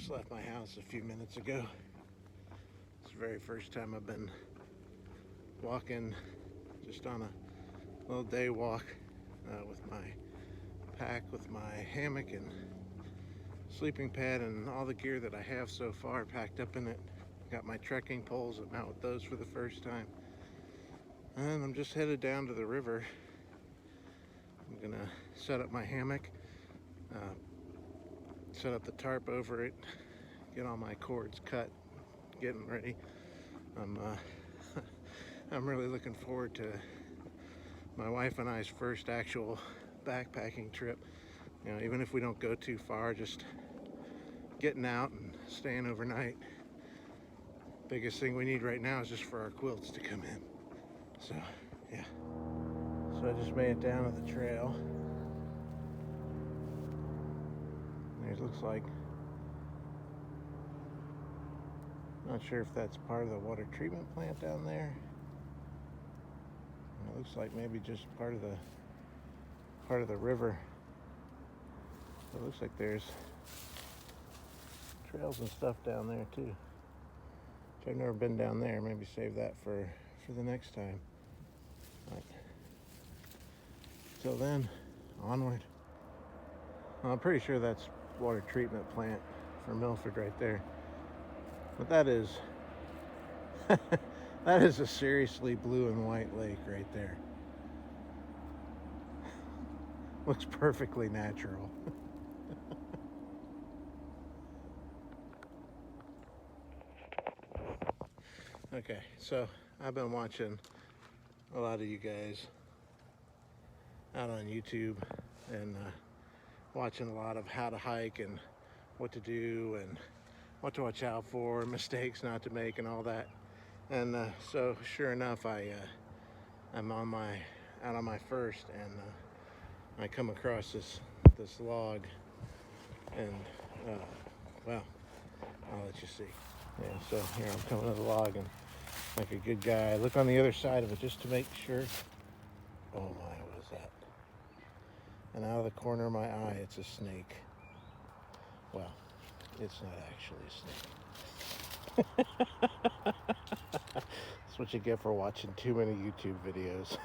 just left my house a few minutes ago. It's the very first time I've been walking just on a little day walk with my pack, with my hammock and sleeping pad and all the gear that I have so far packed up in it. Got my trekking poles. I'm out with those for the first time. And I'm just headed down to the river. I'm gonna set up my hammock, set up the tarp over it, get all my cords cut, getting ready. I'm really looking forward to my wife and I's first actual backpacking trip. You know, even if we don't go too far, just getting out and staying overnight. Biggest thing we need right now is just for our quilts to come in. So, yeah. So I just made it down to the trail. It looks like, not sure if that's part of the water treatment plant down there. It looks like maybe just part of the river. It looks like there's trails and stuff down there too. Which I've never been down there. Maybe save that for the next time. But till then, onward. Well, I'm pretty sure that's water treatment plant for Milford right there. But that is that is a seriously blue and white lake right there. Looks perfectly natural. Okay, so I've been watching a lot of you guys out on YouTube and watching a lot of how to hike and what to do and what to watch out for, mistakes not to make and all that. And so sure enough, I'm out on my first, and I come across this log, and well, I'll let you see. Yeah, so here I'm coming to the log, and like a good guy, I look on the other side of it just to make sure. Oh my, what is that? And out of the corner of my eye, it's a snake. Well, it's not actually a snake. That's what you get for watching too many YouTube videos.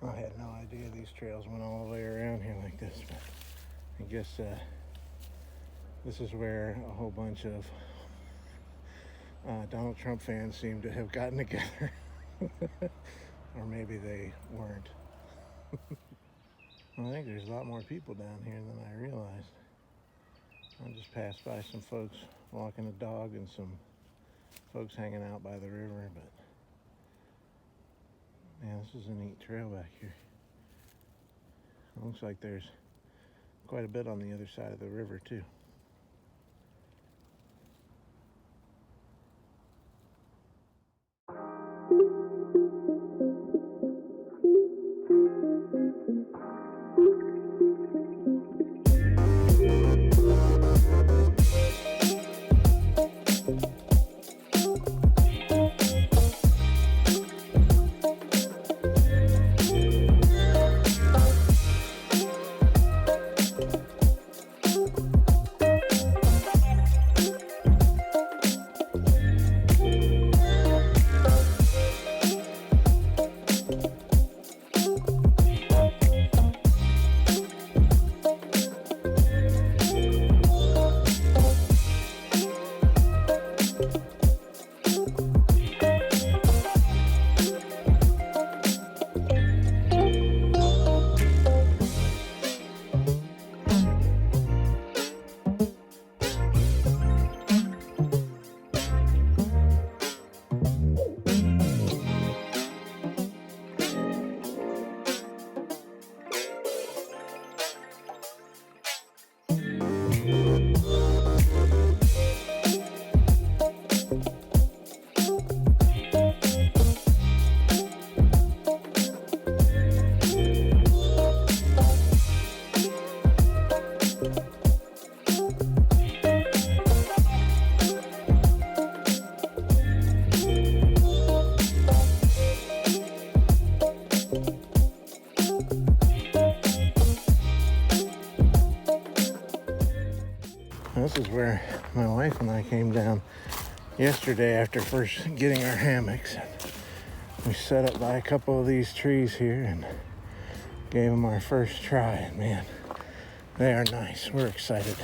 I had no idea these trails went all the way around here like this, but I guess this is where a whole bunch of Donald Trump fans seem to have gotten together. Or maybe they weren't. Well, I think there's a lot more people down here than I realized. I just passed by some folks walking a dog and some folks hanging out by the river, but yeah, this is a neat trail back here. It looks like there's quite a bit on the other side of the river too. I came down yesterday after first getting our hammocks. We set up by a couple of these trees here and gave them our first try. And man, they are nice. We're excited.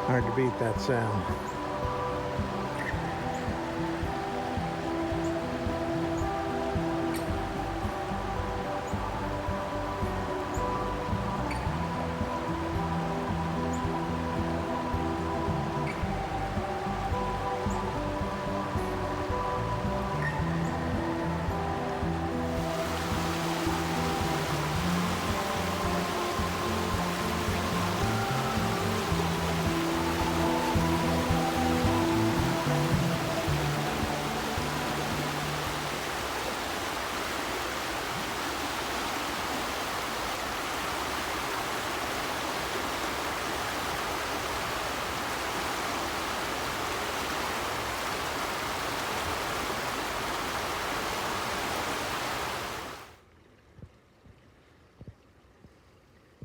Hard to beat that sound.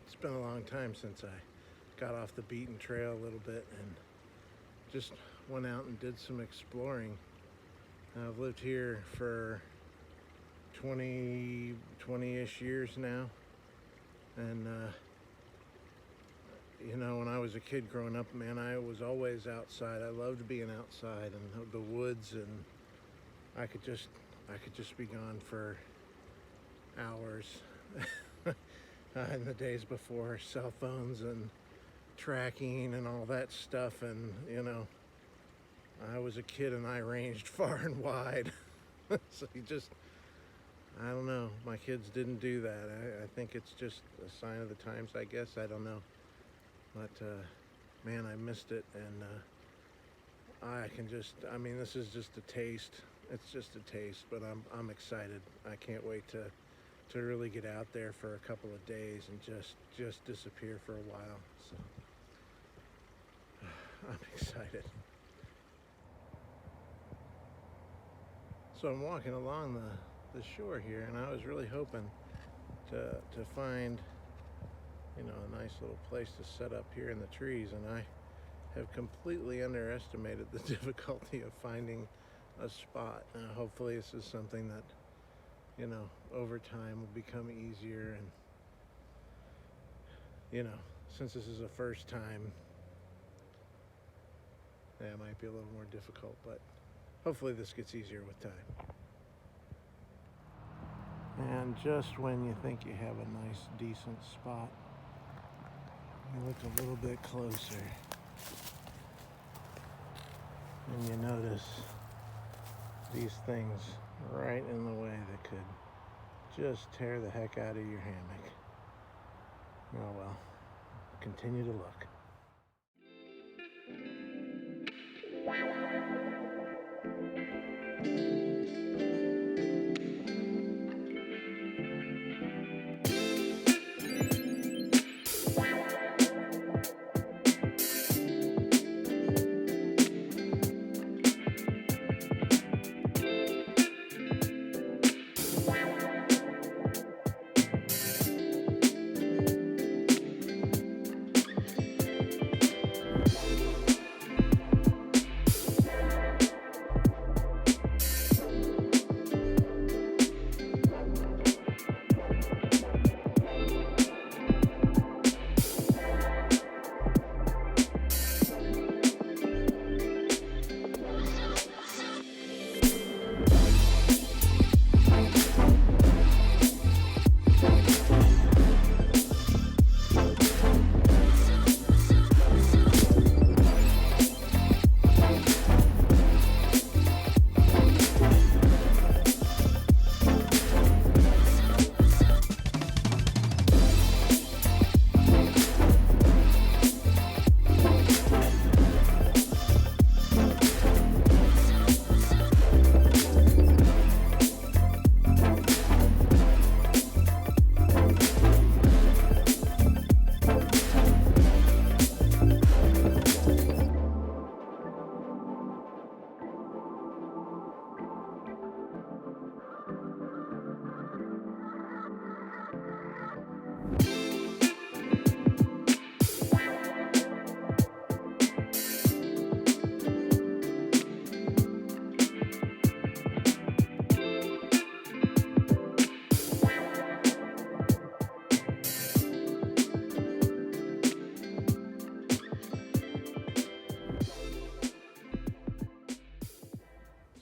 It's been a long time since I got off the beaten trail a little bit and just went out and did some exploring. I've lived here for 20-ish years now, and you know, when I was a kid growing up, man, I was always outside. I loved being outside and the woods, and I could just be gone for hours. in the days before cell phones and tracking and all that stuff. And you know, I was a kid and I ranged far and wide. So you just, I don't know, my kids didn't do that. I think it's just a sign of the times, I guess. I don't know, but man, I missed it. And I can just, I mean, this is just a taste. It's just a taste, but I'm excited. I can't wait to really get out there for a couple of days and just disappear for a while. So I'm excited. So I'm walking along the shore here, and I was really hoping to find, you know, a nice little place to set up here in the trees, and I have completely underestimated the difficulty of finding a spot. Now, hopefully this is something that, you know, over time will become easier. And you know, since this is a first time, yeah, it might be a little more difficult, but hopefully this gets easier with time. And just when you think you have a nice, decent spot, you look a little bit closer and you notice these things right in the way that could just tear the heck out of your hammock. Oh well, continue to look.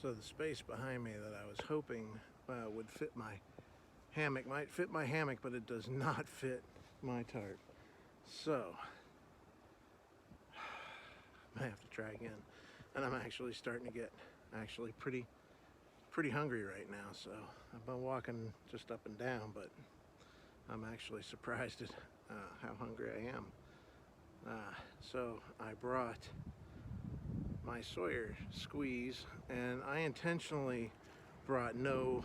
So the space behind me that I was hoping would fit my hammock might fit my hammock, but it does not fit my tarp. So I have to try again. And I'm actually starting to get pretty hungry right now. So I've been walking just up and down, but I'm actually surprised at how hungry I am. So I brought my Sawyer squeeze, and I intentionally brought no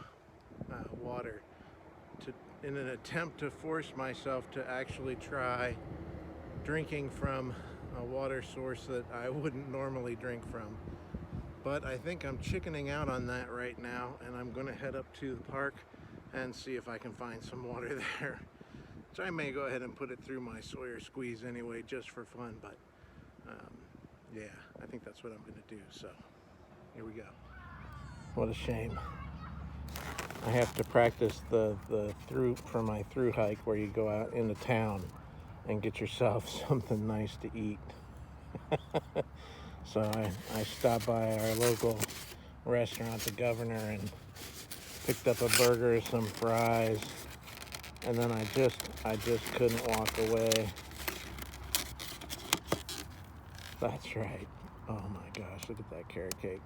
water in an attempt to force myself to actually try drinking from a water source that I wouldn't normally drink from. But I think I'm chickening out on that right now, and I'm going to head up to the park and see if I can find some water there. So I may go ahead and put it through my Sawyer squeeze anyway, just for fun, but yeah, I think that's what I'm going to do. So here we go. What a shame. I have to practice the through for my through hike where you go out into town and get yourself something nice to eat. So I stopped by our local restaurant, the Governor, and picked up a burger, some fries, And then I just couldn't walk away. That's right. Oh my gosh, look at that carrot cake.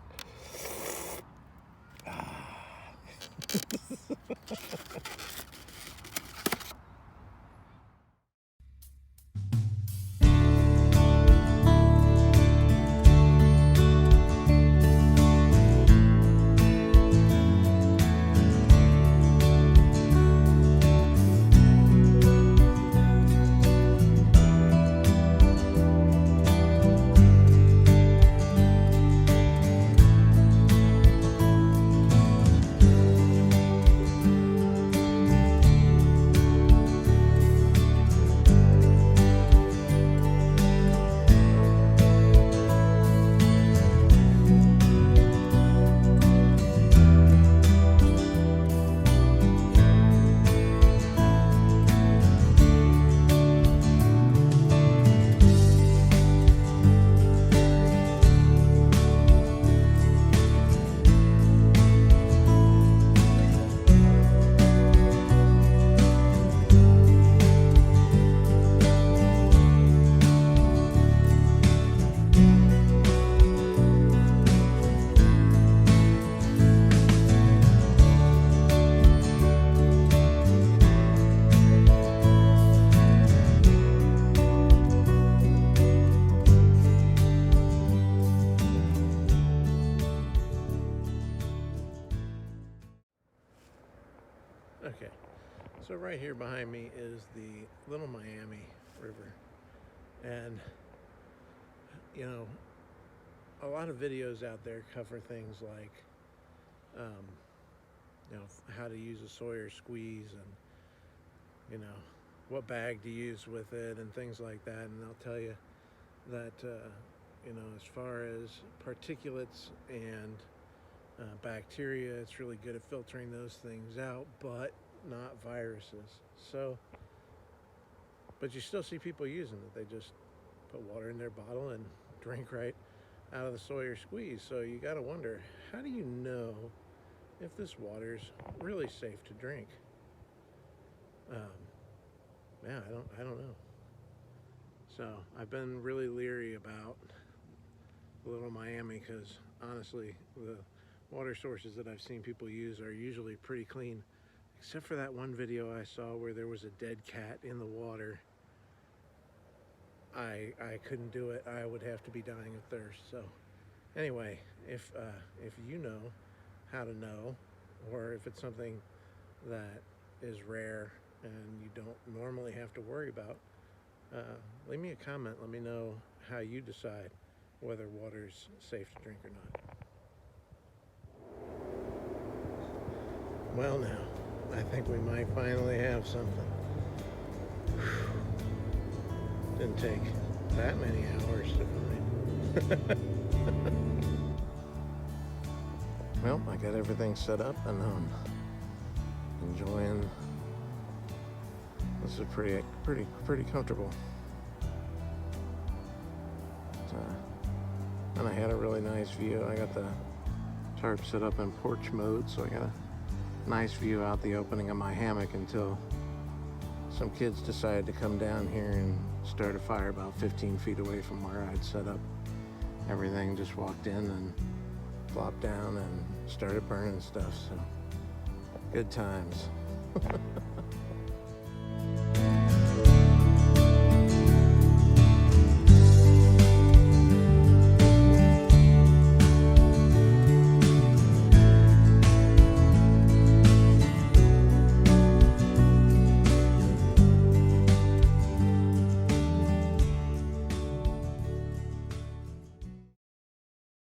Okay, so right here behind me is the Little Miami River, and you know, a lot of videos out there cover things like you know, how to use a Sawyer squeeze, and you know, what bag to use with it and things like that. And they'll tell you that you know, as far as particulates and bacteria, it's really good at filtering those things out, but not viruses. So, but you still see people using it. They just put water in their bottle and drink right out of the Sawyer squeeze. So you got to wonder, how do you know if this water's really safe to drink? Yeah, I don't know. So I've been really leery about Little Miami, because honestly, the water sources that I've seen people use are usually pretty clean, except for that one video I saw where there was a dead cat in the water. I couldn't do it. I would have to be dying of thirst. So anyway, if you know how to know, or if it's something that is rare and you don't normally have to worry about, leave me a comment. Let me know how you decide whether water's safe to drink or not. Well, now, I think we might finally have something. Didn't take that many hours to find. Well, I got everything set up, and enjoying. This is pretty comfortable. And I had a really nice view. I got the tarp set up in porch mode, so I got a nice view out the opening of my hammock until some kids decided to come down here and start a fire about 15 feet away from where I'd set up everything. Just walked in and flopped down and started burning stuff. So good times.